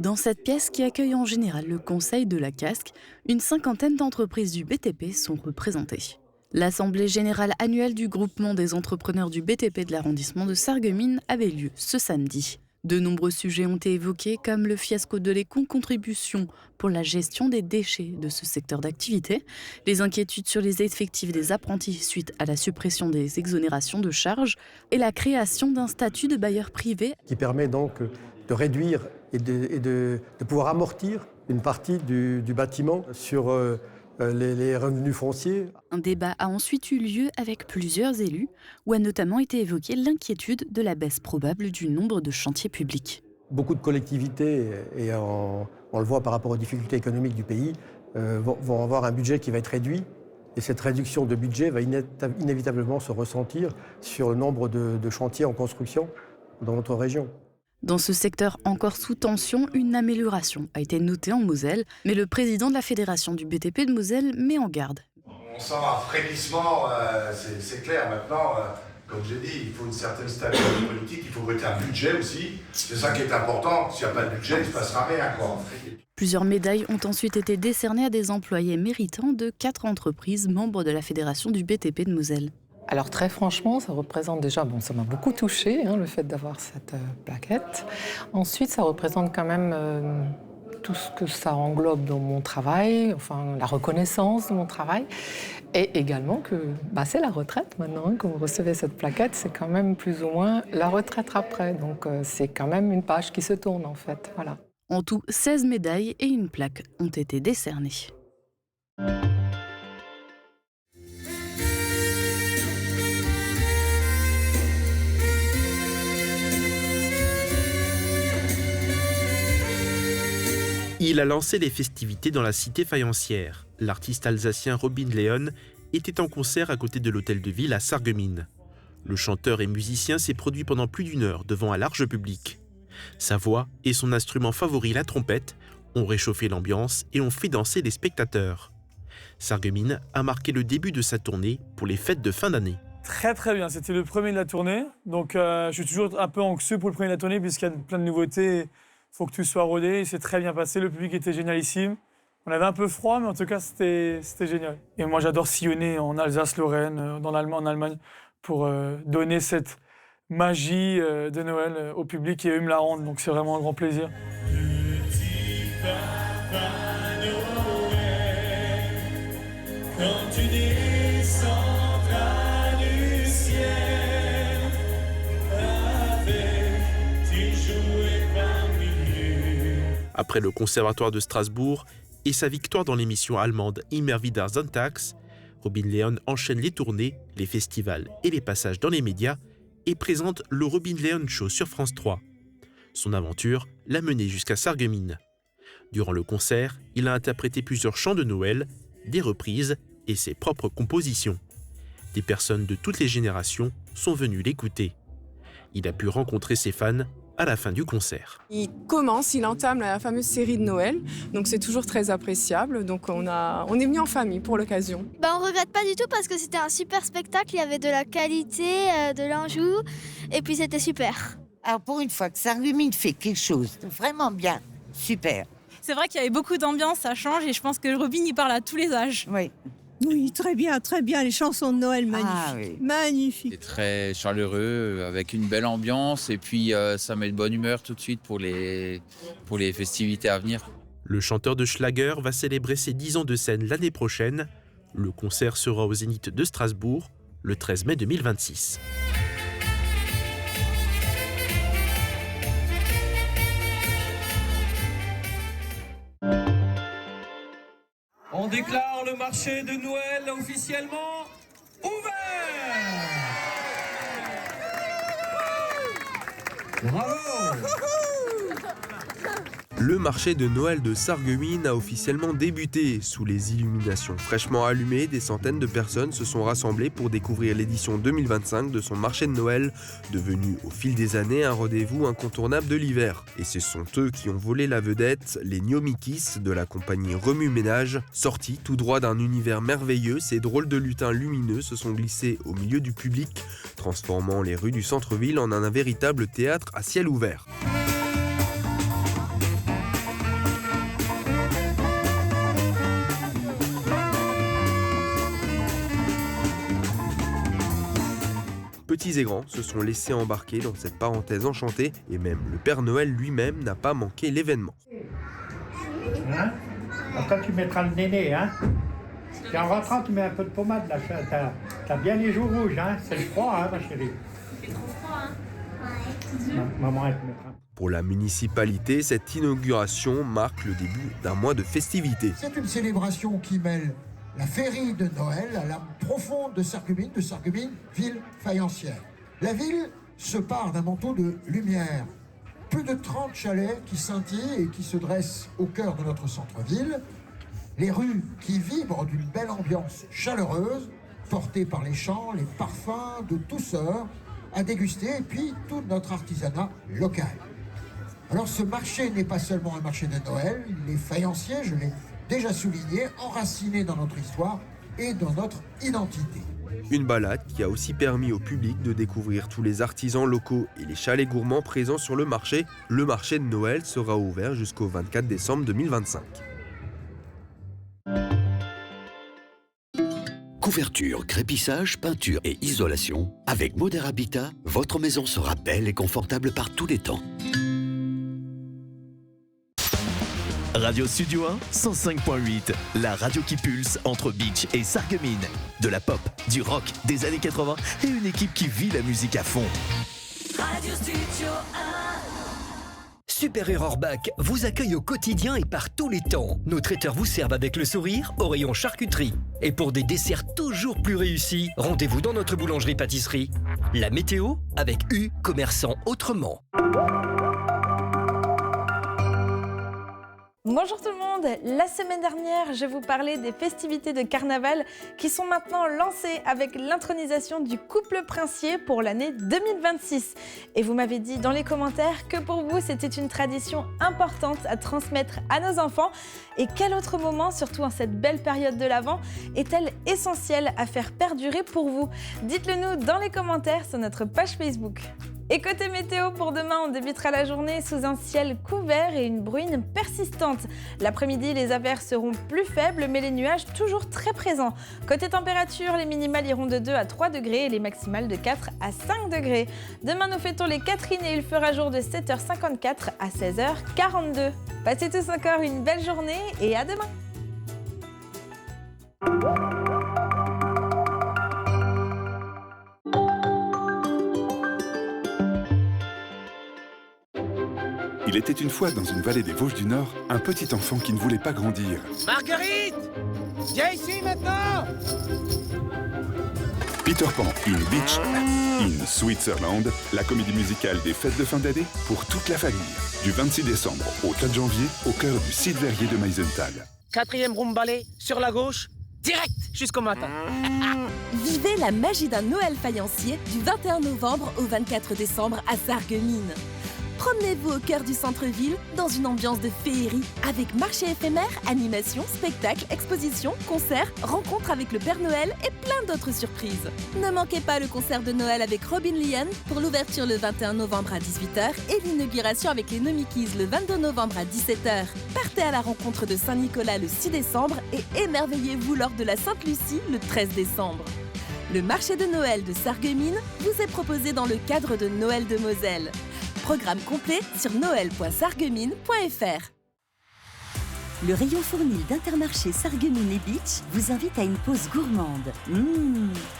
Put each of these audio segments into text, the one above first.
Dans cette pièce qui accueille en général le conseil de la Casques, une cinquantaine d'entreprises du BTP sont représentées. L'Assemblée générale annuelle du groupement des entrepreneurs du BTP de l'arrondissement de Sarreguemines avait lieu ce samedi. De nombreux sujets ont été évoqués comme le fiasco de l'éco-contribution pour la gestion des déchets de ce secteur d'activité, les inquiétudes sur les effectifs des apprentis suite à la suppression des exonérations de charges et la création d'un statut de bailleur privé qui permet donc de réduire et de pouvoir amortir une partie du bâtiment sur les revenus fonciers. Un débat a ensuite eu lieu avec plusieurs élus, où a notamment été évoquée l'inquiétude de la baisse probable du nombre de chantiers publics. Beaucoup de collectivités, et on le voit par rapport aux difficultés économiques du pays, vont avoir un budget qui va être réduit. Et cette réduction de budget va inévitablement se ressentir sur le nombre de chantiers en construction dans notre région. Dans ce secteur encore sous tension, une amélioration a été notée en Moselle, mais le président de la fédération du BTP de Moselle met en garde. On sent un frémissement, c'est clair maintenant. Comme j'ai dit, il faut une certaine stabilité politique, il faut voter un budget aussi. C'est ça qui est important. S'il n'y a pas de budget, il ne se passera rien, quoi. Plusieurs médailles ont ensuite été décernées à des employés méritants de 4 entreprises membres de la fédération du BTP de Moselle. Alors très franchement, ça représente déjà, ça m'a beaucoup touchée, le fait d'avoir cette plaquette. Ensuite, ça représente quand même tout ce que ça englobe dans mon travail, enfin la reconnaissance de mon travail. Et également que c'est la retraite maintenant, quand vous recevez cette plaquette, c'est quand même plus ou moins la retraite après. Donc c'est quand même une page qui se tourne en fait, voilà. En tout, 16 médailles et une plaque ont été décernées. Il a lancé les festivités dans la cité faïencière. L'artiste alsacien Robin Leon était en concert à côté de l'hôtel de ville à Sarreguemines. Le chanteur et musicien s'est produit pendant plus d'1 heure devant un large public. Sa voix et son instrument favori, la trompette, ont réchauffé l'ambiance et ont fait danser les spectateurs. Sarreguemines a marqué le début de sa tournée pour les fêtes de fin d'année. Très très bien, c'était le premier de la tournée. Donc je suis toujours un peu anxieux pour le premier de la tournée puisqu'il y a plein de nouveautés. Il faut que tout soit rodé, il s'est très bien passé, le public était génialissime. On avait un peu froid, mais en tout cas, c'était génial. Et moi, j'adore sillonner en Alsace-Lorraine, en Allemagne, pour donner cette magie de Noël au public et eux me la rendent. Donc, c'est vraiment un grand plaisir. Petit Papa Noël, quand tu descendras du ciel, avec tes jouets parmi nous. Après le Conservatoire de Strasbourg et sa victoire dans l'émission allemande Immer wieder Sonntags, Robin Leon enchaîne les tournées, les festivals et les passages dans les médias et présente le Robin Leon Show sur France 3. Son aventure l'a mené jusqu'à Sarreguemines. Durant le concert, il a interprété plusieurs chants de Noël, des reprises et ses propres compositions. Des personnes de toutes les générations sont venues l'écouter. Il a pu rencontrer ses fans à la fin du concert. Il entame la fameuse série de Noël, donc c'est toujours très appréciable. Donc on est venu en famille pour l'occasion. On regrette pas du tout parce que c'était un super spectacle, il y avait de la qualité, de l'enjou, et puis c'était super. Alors pour une fois que Sarreguemines fait quelque chose de vraiment bien, super. C'est vrai qu'il y avait beaucoup d'ambiance, ça change, et je pense que Robin y parle à tous les âges. Oui. Oui, très bien, les chansons de Noël, magnifiques. Ah, oui. Magnifiques. C'est très chaleureux, avec une belle ambiance, et puis ça met de bonne humeur tout de suite pour les festivités à venir. Le chanteur de Schlager va célébrer ses 10 ans de scène l'année prochaine. Le concert sera au Zénith de Strasbourg le 13 mai 2026. On déclare le marché de Noël officiellement ouvert. Bravo. Le marché de Noël de Sarreguemines a officiellement débuté. Sous les illuminations fraîchement allumées, des centaines de personnes se sont rassemblées pour découvrir l'édition 2025 de son marché de Noël, devenu au fil des années un rendez-vous incontournable de l'hiver. Et ce sont eux qui ont volé la vedette, les Gnomikis de la compagnie Remue Ménage. Sortis tout droit d'un univers merveilleux, ces drôles de lutins lumineux se sont glissés au milieu du public, transformant les rues du centre-ville en un véritable théâtre à ciel ouvert. petits et grands se sont laissés embarquer dans cette parenthèse enchantée et même le Père Noël lui-même n'a pas manqué l'événement. Hein? Après tu mettras le néné, hein? Et en rentrant tu mets un peu de pommade là, t'as bien les joues rouges, hein? C'est le froid, hein, ma chérie? C'est trop froid, hein? Maman, elle te mettra. Pour la municipalité, cette inauguration marque le début d'un mois de festivités. C'est une célébration qui mêle la féerie de Noël à l'âme profonde de Sarreguemines, ville faïencière. La ville se part d'un manteau de lumière. Plus de 30 chalets qui scintillent et qui se dressent au cœur de notre centre-ville. Les rues qui vibrent d'une belle ambiance chaleureuse, portée par les chants, les parfums de douceur à déguster, et puis tout notre artisanat local. Alors ce marché n'est pas seulement un marché de Noël, il est faïencier, je l'ai déjà souligné, enraciné dans notre histoire et dans notre identité. Une balade qui a aussi permis au public de découvrir tous les artisans locaux et les chalets gourmands présents sur le marché. Le marché de Noël sera ouvert jusqu'au 24 décembre 2025. Couverture, crépissage, peinture et isolation. Avec Moder Habitat, votre maison sera belle et confortable par tous les temps. Radio Studio 1, 105.8, la radio qui pulse entre Beach et Sarreguemines. De la pop, du rock, des années 80 et une équipe qui vit la musique à fond. Radio Studio 1. Super Error Back vous accueille au quotidien et par tous les temps. Nos traiteurs vous servent avec le sourire au rayon charcuterie. Et pour des desserts toujours plus réussis, rendez-vous dans notre boulangerie-pâtisserie. La météo avec U, commerçant autrement. Bonjour tout le monde, la semaine dernière je vous parlais des festivités de carnaval qui sont maintenant lancées avec l'intronisation du couple princier pour l'année 2026. Et vous m'avez dit dans les commentaires que pour vous c'était une tradition importante à transmettre à nos enfants. Et quel autre moment, surtout en cette belle période de l'Avent, est-elle essentielle à faire perdurer pour vous? Dites-le nous dans les commentaires sur notre page Facebook. Et côté météo, pour demain, on débutera la journée sous un ciel couvert et une bruine persistante. L'après-midi, les averses seront plus faibles, mais les nuages toujours très présents. Côté température, les minimales iront de 2 à 3 degrés et les maximales de 4 à 5 degrés. Demain, nous fêtons les Catherines et il fera jour de 7h54 à 16h42. Passez tous encore une belle journée et à demain. Il était une fois dans une vallée des Vosges du Nord, un petit enfant qui ne voulait pas grandir. Marguerite! Viens ici maintenant! Peter Pan in Beach, in Switzerland, la comédie musicale des fêtes de fin d'année pour toute la famille. Du 26 décembre au 4 janvier, au cœur du site verrier de Meisenthal. 4e Rumbalé, sur la gauche, direct jusqu'au matin. Vivez la magie d'un Noël faïencier du 21 novembre au 24 décembre à Sarreguemines. Promenez-vous au cœur du centre-ville dans une ambiance de féerie avec marché éphémère, animations, spectacles, expositions, concerts, rencontres avec le Père Noël et plein d'autres surprises. Ne manquez pas le concert de Noël avec Robin Lian pour l'ouverture le 21 novembre à 18h et l'inauguration avec les Nomikies le 22 novembre à 17h. Partez à la rencontre de Saint-Nicolas le 6 décembre et émerveillez-vous lors de la Sainte-Lucie le 13 décembre. Le marché de Noël de Sarreguemines vous est proposé dans le cadre de Noël de Moselle. Programme complet sur noël.sarreguemines.fr. Le rayon fournil d'Intermarché Sarreguemines et Beach vous invite à une pause gourmande.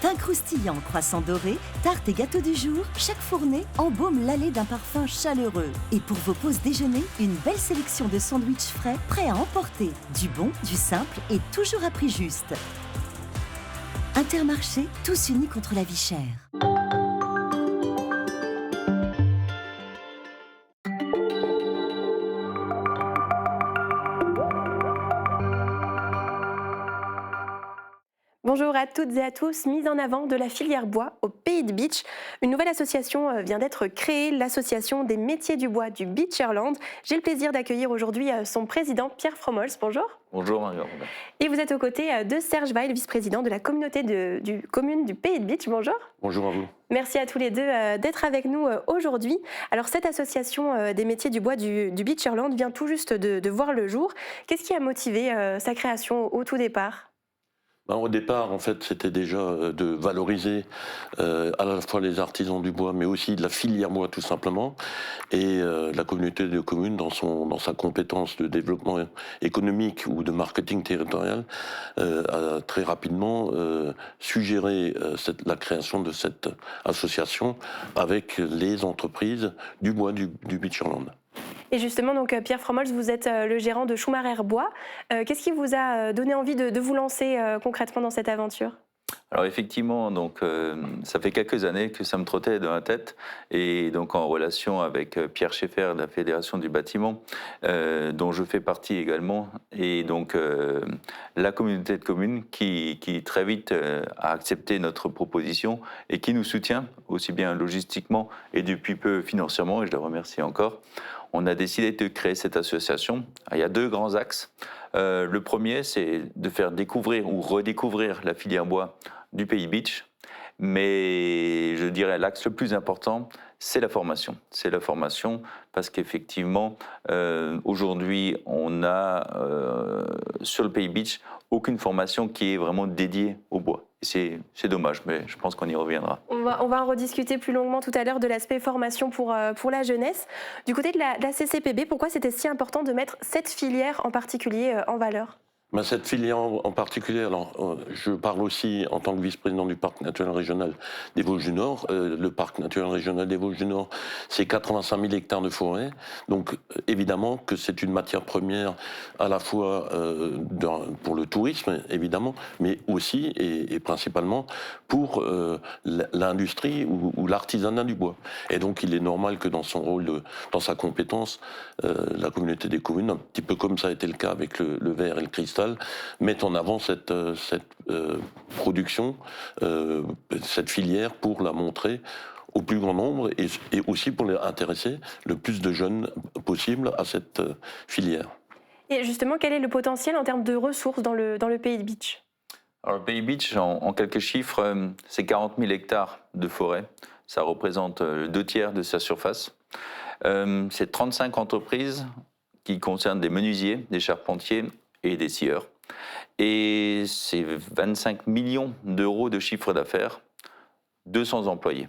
Pain croustillant, croissant doré, tarte et gâteau du jour, chaque fournée embaume l'allée d'un parfum chaleureux. Et pour vos pauses déjeuner, une belle sélection de sandwichs frais, prêts à emporter. Du bon, du simple et toujours à prix juste. Intermarché, tous unis contre la vie chère. Bonjour à toutes et à tous, mise en avant de la filière bois au Pays de Beach. Une nouvelle association vient d'être créée, l'association des métiers du bois du Beacherland. J'ai le plaisir d'accueillir aujourd'hui son président Pierre Fromols. Bonjour. Bonjour Mario. Et vous êtes aux côtés de Serge Weil, vice-président de la communauté commune du Pays de Beach. Bonjour. Bonjour à vous. Merci à tous les deux d'être avec nous aujourd'hui. Alors cette association des métiers du bois du Beacherland vient tout juste de voir le jour. Qu'est-ce qui a motivé sa création au tout départ ? Au départ, en fait, c'était déjà de valoriser à la fois les artisans du bois, mais aussi de la filière bois, tout simplement. Et la communauté de communes, dans sa compétence de développement économique ou de marketing territorial, a très rapidement suggéré la création de cette association avec les entreprises du bois du Beacherland. Et justement, donc, Pierre Fromholz, vous êtes le gérant de Schumacher Bois. Qu'est-ce qui vous a donné envie de vous lancer concrètement dans cette aventure ? Alors effectivement, donc, ça fait quelques années que ça me trottait dans la tête, et donc en relation avec Pierre Schaeffer de la Fédération du bâtiment, dont je fais partie également, et donc la communauté de communes qui très vite a accepté notre proposition et qui nous soutient aussi bien logistiquement et depuis peu financièrement, et je les remercie encore. On a décidé de créer cette association. Il y a 2 grands axes. Le premier, c'est de faire découvrir ou redécouvrir la filière bois du Pays Beach. Mais je dirais l'axe le plus important, c'est la formation. C'est la formation parce qu'effectivement, aujourd'hui, on a sur le Pays Beach aucune formation qui est vraiment dédiée au bois. C'est dommage, mais je pense qu'on y reviendra. On va en rediscuter plus longuement tout à l'heure de l'aspect formation pour la jeunesse. Du côté de la CCPB, pourquoi c'était si important de mettre cette filière en particulier en valeur ? Cette filière en particulier, alors je parle aussi en tant que vice-président du parc naturel régional des Vosges du Nord. Le parc naturel régional des Vosges du Nord, c'est 85 000 hectares de forêt. Donc évidemment que c'est une matière première à la fois pour le tourisme, évidemment, mais aussi et principalement pour l'industrie ou l'artisanat du bois. Et donc il est normal que dans son rôle, dans sa compétence, la communauté des communes, un petit peu comme ça a été le cas avec le verre et le cristal, mettent en avant cette production, cette filière pour la montrer au plus grand nombre et aussi pour intéresser le plus de jeunes possible à cette filière. Et justement, quel est le potentiel en termes de ressources dans le Pays Beach ? Alors le Pays Beach, en quelques chiffres, c'est 40 000 hectares de forêt. Ça représente 2/3 de sa surface. C'est 35 entreprises qui concernent des menuisiers, des charpentiers et des scieurs. Et c'est 25 millions d'euros de chiffre d'affaires, 200 employés.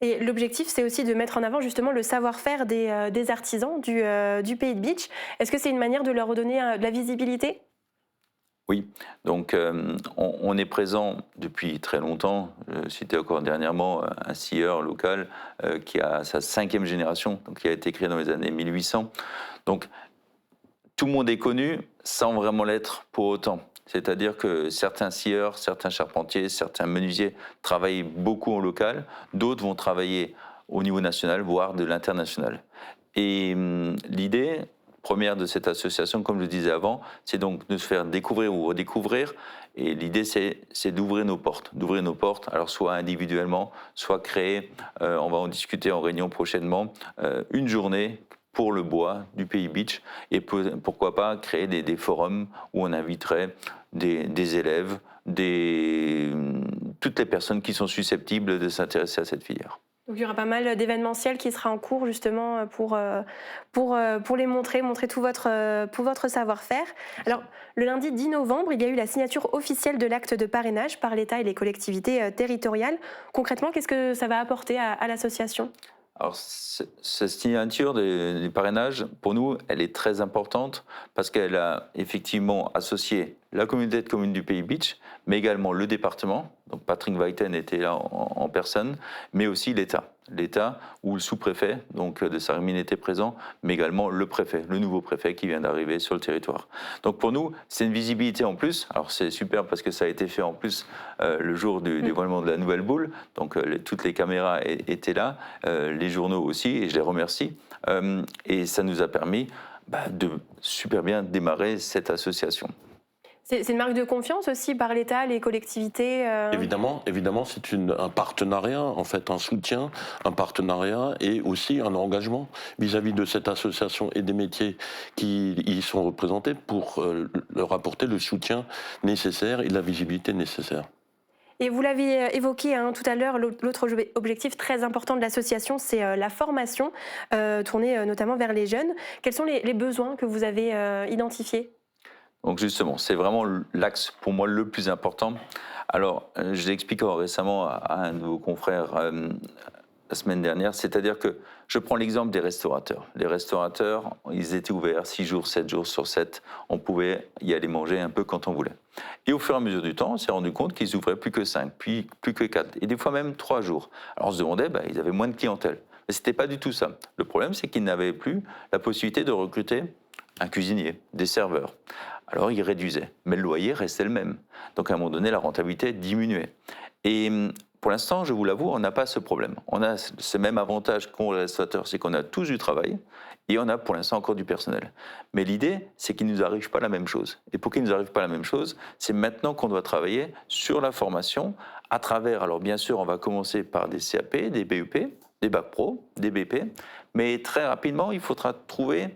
Et l'objectif, c'est aussi de mettre en avant justement le savoir-faire des artisans du Pays Beach. Est-ce que c'est une manière de leur redonner de la visibilité ? Oui, donc on est présent depuis très longtemps. Je citais encore dernièrement un scieur local qui a sa 5e génération, donc qui a été créé dans les années 1800. Donc tout le monde est connu sans vraiment l'être pour autant. C'est-à-dire que certains scieurs, certains charpentiers, certains menuisiers travaillent beaucoup en local, d'autres vont travailler au niveau national, voire de l'international. Et l'idée première de cette association, comme je le disais avant, c'est donc de se faire découvrir ou redécouvrir. Et l'idée, c'est d'ouvrir nos portes, alors soit individuellement, soit créer, on va en discuter en réunion prochainement, une journée pour le bois du Pays Beach, et pourquoi pas créer des forums où on inviterait des élèves, toutes les personnes qui sont susceptibles de s'intéresser à cette filière. Donc il y aura pas mal d'événementiels qui sera en cours justement pour les montrer tout votre savoir-faire. Alors le lundi 10 novembre, il y a eu la signature officielle de l'acte de parrainage par l'État et les collectivités territoriales. Concrètement, qu'est-ce que ça va apporter à l'association ? Alors, cette signature du parrainage, pour nous, elle est très importante parce qu'elle a effectivement associé la communauté de communes du Pays Beach, mais également le département. Donc Patrick Weiten était là en personne, mais aussi l'État. L'État où le sous-préfet de Sarreguemines était présent, mais également le préfet, le nouveau préfet qui vient d'arriver sur le territoire. Donc pour nous, c'est une visibilité en plus. Alors c'est super parce que ça a été fait en plus le jour du dévoilement de la nouvelle boule. Donc toutes les caméras étaient là, les journaux aussi, et je les remercie. Et ça nous a permis de super bien démarrer cette association. C'est une marque de confiance aussi par l'État, les collectivités Évidemment, c'est un partenariat, en fait, un soutien, un partenariat et aussi un engagement vis-à-vis de cette association et des métiers qui y sont représentés pour leur apporter le soutien nécessaire et la visibilité nécessaire. Et vous l'avez évoqué tout à l'heure, l'autre objectif très important de l'association, c'est la formation, tournée notamment vers les jeunes. Quels sont les besoins que vous avez identifiés ? Donc justement, c'est vraiment l'axe pour moi le plus important. Alors, je l'ai expliqué récemment à un de vos confrères la semaine dernière, c'est-à-dire que je prends l'exemple des restaurateurs. Les restaurateurs, ils étaient ouverts 6 jours, 7 jours sur 7. On pouvait y aller manger un peu quand on voulait. Et au fur et à mesure du temps, on s'est rendu compte qu'ils ouvraient plus que 5, puis plus que 4, et des fois même 3 jours. Alors on se demandait, ils avaient moins de clientèle. Mais ce n'était pas du tout ça. Le problème, c'est qu'ils n'avaient plus la possibilité de recruter un cuisinier, des serveurs. Alors ils réduisaient, mais le loyer restait le même. Donc à un moment donné, la rentabilité diminuait. Et pour l'instant, je vous l'avoue, on n'a pas ce problème. On a ce même avantage qu'ont les restaurateurs, c'est qu'on a tous du travail et on a pour l'instant encore du personnel. Mais l'idée, c'est qu'il ne nous arrive pas la même chose. Et pour qu'il ne nous arrive pas la même chose, c'est maintenant qu'on doit travailler sur la formation à travers, alors bien sûr, on va commencer par des CAP, des BUP, des Bac Pro, des BP, mais très rapidement, il faudra trouver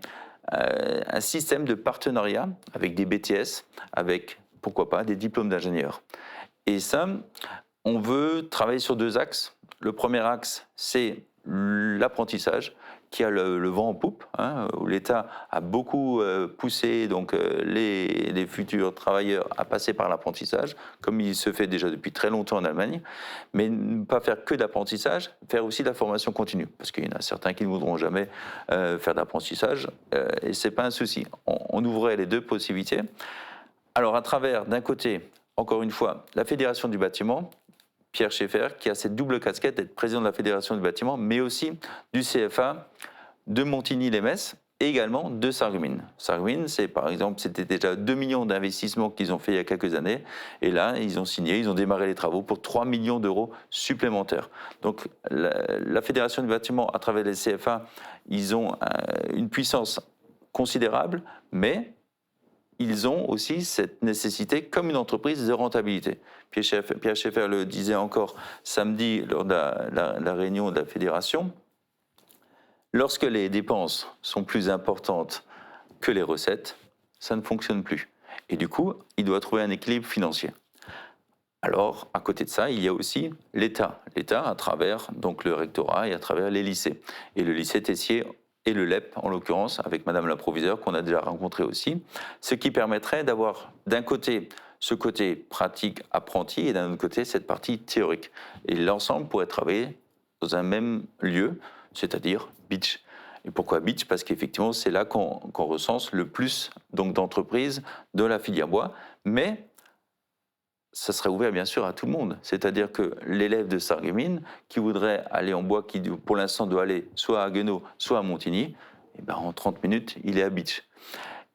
un système de partenariat avec des BTS, avec, pourquoi pas, des diplômes d'ingénieurs. Et ça, on veut travailler sur 2 axes. Le premier axe, c'est l'apprentissage, qui a le vent en poupe, où l'État a beaucoup poussé donc, les futurs travailleurs à passer par l'apprentissage, comme il se fait déjà depuis très longtemps en Allemagne, mais ne pas faire que d'apprentissage, faire aussi de la formation continue, parce qu'il y en a certains qui ne voudront jamais faire d'apprentissage, et ce n'est pas un souci. On ouvrait les 2 possibilités. Alors à travers, d'un côté, encore une fois, la Fédération du bâtiment, Pierre Schaeffer, qui a cette double casquette d'être président de la Fédération du bâtiment, mais aussi du CFA, de Montigny-les-Metz et également de Sarreguemines. Sarreguemines, c'est par exemple, c'était déjà 2 millions d'investissements qu'ils ont fait il y a quelques années, et là, ils ont signé, ils ont démarré les travaux pour 3 millions d'euros supplémentaires. Donc, la Fédération du bâtiment, à travers les CFA, ils ont une puissance considérable, mais ils ont aussi cette nécessité, comme une entreprise, de rentabilité. Pierre Schaeffer le disait encore samedi lors de la réunion de la fédération, lorsque les dépenses sont plus importantes que les recettes, ça ne fonctionne plus. Et du coup, il doit trouver un équilibre financier. Alors, à côté de ça, il y a aussi l'État. L'État, à travers donc, le rectorat et à travers les lycées. Et le lycée Tessier et le LEP, en l'occurrence, avec Madame la proviseure, qu'on a déjà rencontré aussi, ce qui permettrait d'avoir, d'un côté, ce côté pratique apprenti, et d'un autre côté, cette partie théorique. Et l'ensemble pourrait travailler dans un même lieu, c'est-à-dire Beach. Et pourquoi Beach? Parce qu'effectivement, c'est là qu'on recense le plus d'entreprises de la filière bois, mais ça serait ouvert bien sûr à tout le monde. C'est-à-dire que l'élève de Sarreguemines qui voudrait aller en bois, qui pour l'instant doit aller soit à Haguenau, soit à Montigny, eh ben, en 30 minutes, il est à Beach.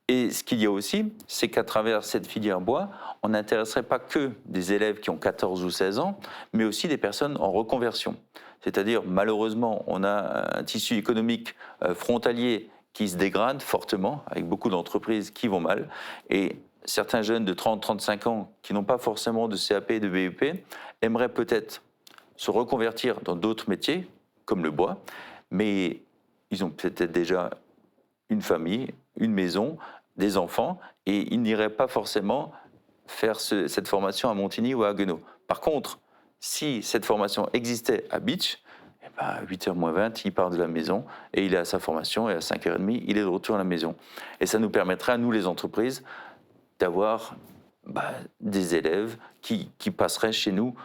Et ce qu'il y a aussi, c'est qu'à travers cette filière bois, on n'intéresserait pas que des élèves qui ont 14 ou 16 ans, mais aussi des personnes en reconversion. C'est-à-dire, malheureusement, on a un tissu économique frontalier qui se dégrade fortement, avec beaucoup d'entreprises qui vont mal. Et certains jeunes de 30-35 ans qui n'ont pas forcément de CAP et de BUP aimeraient peut-être se reconvertir dans d'autres métiers, comme le bois, mais ils ont peut-être déjà une famille, une maison, des enfants, et ils n'iraient pas forcément faire cette formation à Montigny ou à Haguenau. Par contre, si cette formation existait à Beach, eh ben, à 8h moins 20, il part de la maison et il est à sa formation, et à 5h30, il est de retour à la maison. Et ça nous permettrait, à nous les entreprises, d'avoir des élèves qui passeraient chez nous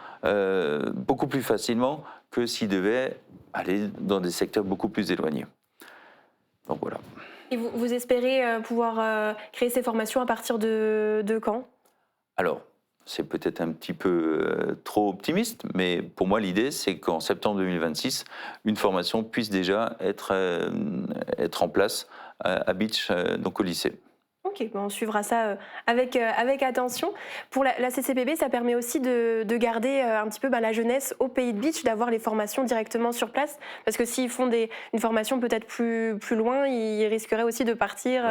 beaucoup plus facilement que s'ils devaient aller dans des secteurs beaucoup plus éloignés. Donc voilà. Et vous espérez pouvoir créer ces formations à partir de quand? Alors, c'est peut-être un petit peu trop optimiste, mais pour moi, l'idée, c'est qu'en septembre 2026, une formation puisse déjà être en place à Beach, donc au lycée. Ok, on suivra ça avec attention. Pour la CCPB, ça permet aussi de garder un petit peu la jeunesse au pays de Beach, d'avoir les formations directement sur place. Parce que s'ils font une formation peut-être plus loin, ils risqueraient aussi de partir...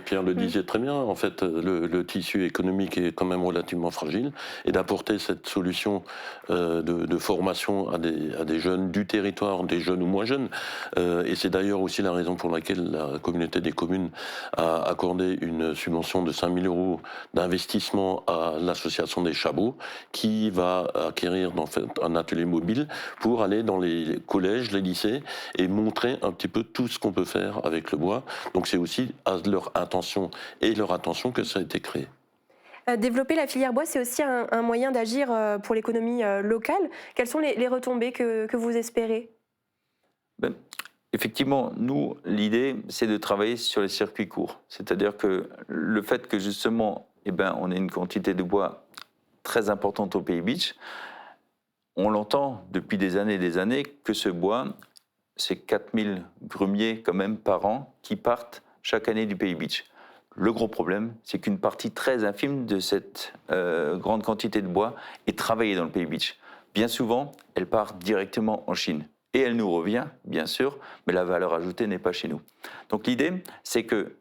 Pierre le disait très bien, en fait, le tissu économique est quand même relativement fragile. Et d'apporter cette solution de formation à des jeunes du territoire, des jeunes ou moins jeunes. Et c'est d'ailleurs aussi la raison pour laquelle la communauté des communes a accordé une une subvention de 5 000 € d'investissement à l'association des Chabots qui va acquérir en fait, un atelier mobile pour aller dans les collèges, les lycées et montrer un petit peu tout ce qu'on peut faire avec le bois. Donc c'est aussi à leur intention et leur attention que ça a été créé. Développer la filière bois, c'est aussi un moyen d'agir pour l'économie locale. Quelles sont les retombées que vous espérez ? Effectivement, nous, l'idée, c'est de travailler sur les circuits courts. C'est-à-dire que le fait que justement, on ait une quantité de bois très importante au Pays Beach, on l'entend depuis des années que ce bois, c'est 4000 grumiers quand même par an qui partent chaque année du Pays Beach. Le gros problème, c'est qu'une partie très infime de cette grande quantité de bois est travaillée dans le Pays Beach. Bien souvent, elle part directement en Chine. Et elle nous revient, bien sûr, mais la valeur ajoutée n'est pas chez nous. Donc l'idée, c'est que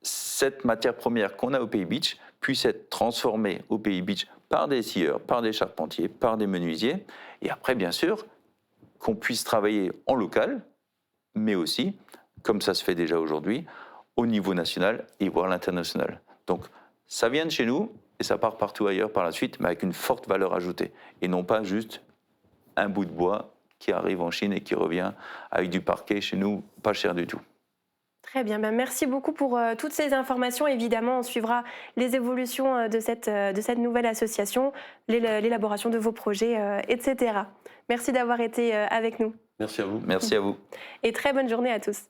cette matière première qu'on a au Pays Beach puisse être transformée au Pays Beach par des scieurs, par des charpentiers, par des menuisiers. Et après, bien sûr, qu'on puisse travailler en local, mais aussi, comme ça se fait déjà aujourd'hui, au niveau national et voire l'international. Donc ça vient de chez nous et ça part partout ailleurs par la suite, mais avec une forte valeur ajoutée. Et non pas juste un bout de bois qui arrive en Chine et qui revient avec du parquet chez nous, pas cher du tout. Très bien, merci beaucoup pour toutes ces informations. Évidemment, on suivra les évolutions de cette nouvelle association, l'élaboration de vos projets, etc. Merci d'avoir été avec nous. Merci à vous. Merci à vous. Et très bonne journée à tous.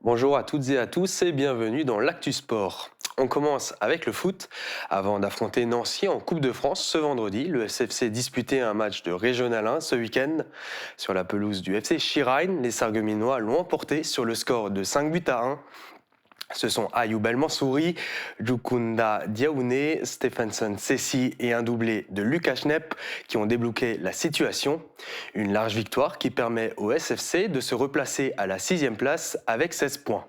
Bonjour à toutes et à tous et bienvenue dans l'Actu Sport. On commence avec le foot. Avant d'affronter Nancy en Coupe de France ce vendredi, le SFC disputait un match de Régional 1 ce week-end. Sur la pelouse du FC Chirain, les Sarregueminois l'ont emporté sur le score de 5-1. Ce sont Ayoub El Mansouri, Djoukunda Diaoune, Stephenson Sessi et un doublé de Lucas Schnepp qui ont débloqué la situation. Une large victoire qui permet au SFC de se replacer à la 6e place avec 16 points.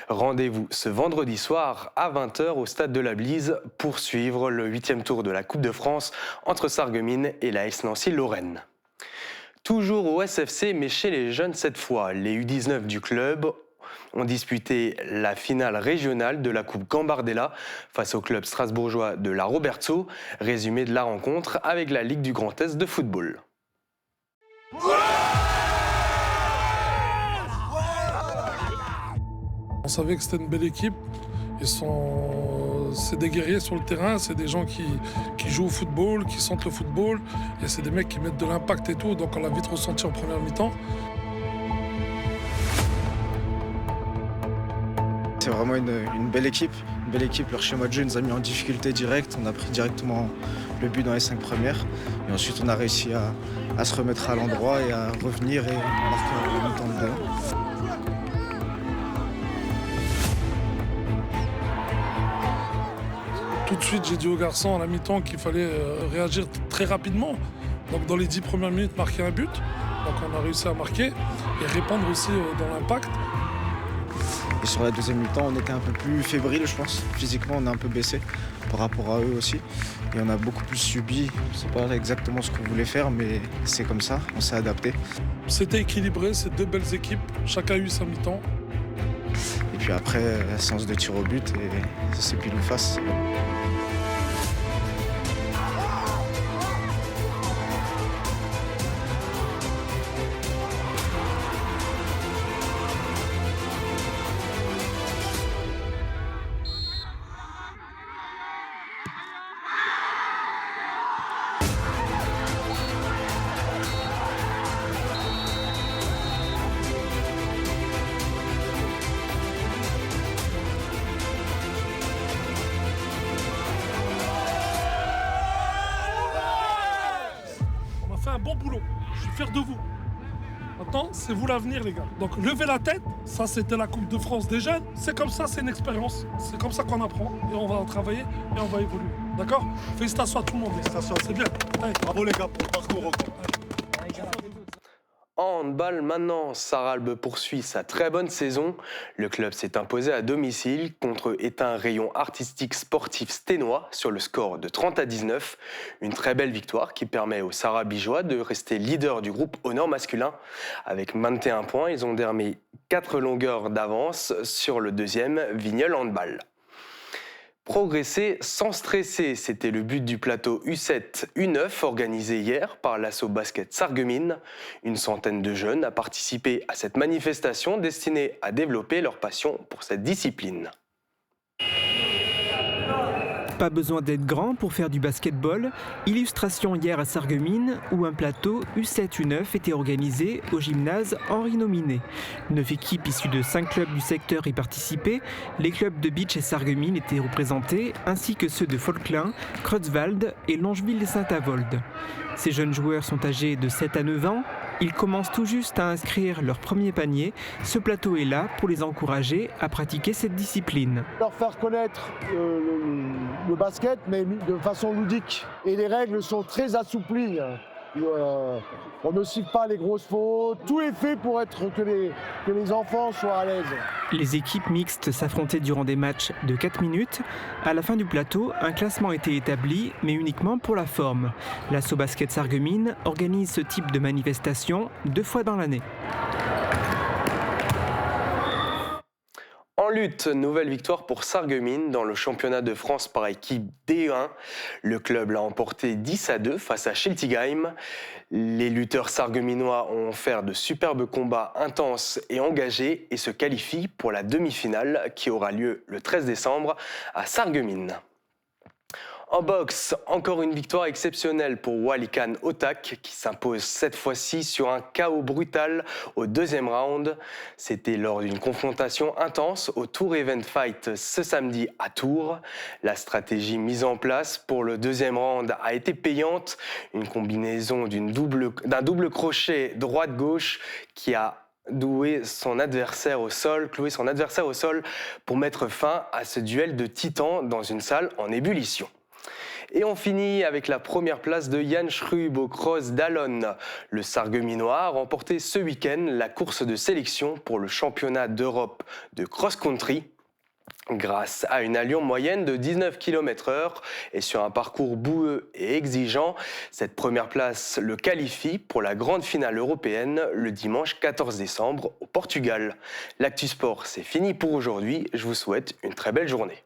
Rendez-vous ce vendredi soir à 20h au stade de la Blise pour suivre le 8e tour de la Coupe de France entre Sarreguemines et l'AS Nancy-Lorraine. Toujours au SFC mais chez les jeunes cette fois, les U19 du club ont disputé la finale régionale de la Coupe Gambardella face au club strasbourgeois de la Roberto. Résumé de la rencontre avec la Ligue du Grand Est de football. On savait que c'était une belle équipe. C'est des guerriers sur le terrain, c'est des gens qui jouent au football, qui sentent le football. Et c'est des mecs qui mettent de l'impact et tout, donc on l'a vite ressenti en première mi-temps. C'est vraiment une belle équipe. Leur schéma de jeu nous a mis en difficulté directe. On a pris directement le but dans les 5 premières. Et ensuite, on a réussi à se remettre à l'endroit et à revenir et marquer en même temps dedans. Tout de suite, j'ai dit aux garçons à la mi-temps qu'il fallait réagir très rapidement. Donc dans les 10 premières minutes, marquer un but. Donc on a réussi à marquer et répondre aussi dans l'impact. Et sur la deuxième mi-temps, on était un peu plus fébrile, je pense. Physiquement, on a un peu baissé par rapport à eux aussi. Et on a beaucoup plus subi. C'est pas exactement ce qu'on voulait faire, mais c'est comme ça, on s'est adapté. C'était équilibré, c'est 2 belles équipes. Chacun a eu sa mi-temps. Et puis après, séance de tir au but et c'est pile ou face. Un bon boulot, je suis fier de vous. Maintenant, c'est vous l'avenir, les gars. Donc, levez la tête. Ça, c'était la Coupe de France des jeunes. C'est comme ça, c'est une expérience. C'est comme ça qu'on apprend. Et on va travailler et on va évoluer. D'accord? Félicitations à tout le monde. Félicitations, c'est bien. Allez. Bravo, les gars, pour le parcours. En handball, maintenant, Sarralbe poursuit sa très bonne saison. Le club s'est imposé à domicile contre Étain Rayon Artistique Sportif Sténois sur le score de 30-19. Une très belle victoire qui permet aux Sarrabigeois de rester leader du groupe Honneur masculin. Avec 21 points, ils ont dernier 4 longueurs d'avance sur le deuxième Vigneulles Handball. Progresser sans stresser, c'était le but du plateau U7, U9 organisé hier par l'asso basket Sarreguemines. Une centaine de jeunes a participé à cette manifestation destinée à développer leur passion pour cette discipline. Pas besoin d'être grand pour faire du basketball. Illustration hier à Sarreguemines où un plateau U7-U9 était organisé au gymnase Henri Nominé. 9 équipes issues de 5 clubs du secteur y participaient. Les clubs de Bitche et Sarreguemines étaient représentés, ainsi que ceux de Folklin, Creutzwald et Longeville-Saint-Avold. Ces jeunes joueurs sont âgés de 7 à 9 ans. Ils commencent tout juste à inscrire leur premier panier. Ce plateau est là pour les encourager à pratiquer cette discipline. Leur faire connaître le basket, mais de façon ludique. Et les règles sont très assouplies. On ne cible pas les grosses fautes. Tout est fait pour que les enfants soient à l'aise. Les équipes mixtes s'affrontaient durant des matchs de 4 minutes. À la fin du plateau, un classement était établi, mais uniquement pour la forme. L'asso basket Sarreguemines organise ce type de manifestation 2 fois dans l'année. En lutte, nouvelle victoire pour Sarreguemines dans le championnat de France par équipe D1. Le club l'a emporté 10-2 face à Schiltigheim. Les lutteurs sarregueminois ont offert de superbes combats intenses et engagés et se qualifient pour la demi-finale qui aura lieu le 13 décembre à Sarreguemines. En boxe, encore une victoire exceptionnelle pour Walikan Otak qui s'impose cette fois-ci sur un KO brutal au deuxième round. C'était lors d'une confrontation intense au Tour Event Fight ce samedi à Tours. La stratégie mise en place pour le deuxième round a été payante. Une combinaison d'un double crochet droite-gauche qui a cloué son adversaire au sol pour mettre fin à ce duel de titans dans une salle en ébullition. Et on finit avec la première place de Yann Schrub au Cross d'Allonne. Le Sarregueminois a remporté ce week-end la course de sélection pour le championnat d'Europe de cross-country. Grâce à une allure moyenne de 19 km/h et sur un parcours boueux et exigeant, cette première place le qualifie pour la grande finale européenne le dimanche 14 décembre au Portugal. L'Actu Sport, c'est fini pour aujourd'hui. Je vous souhaite une très belle journée.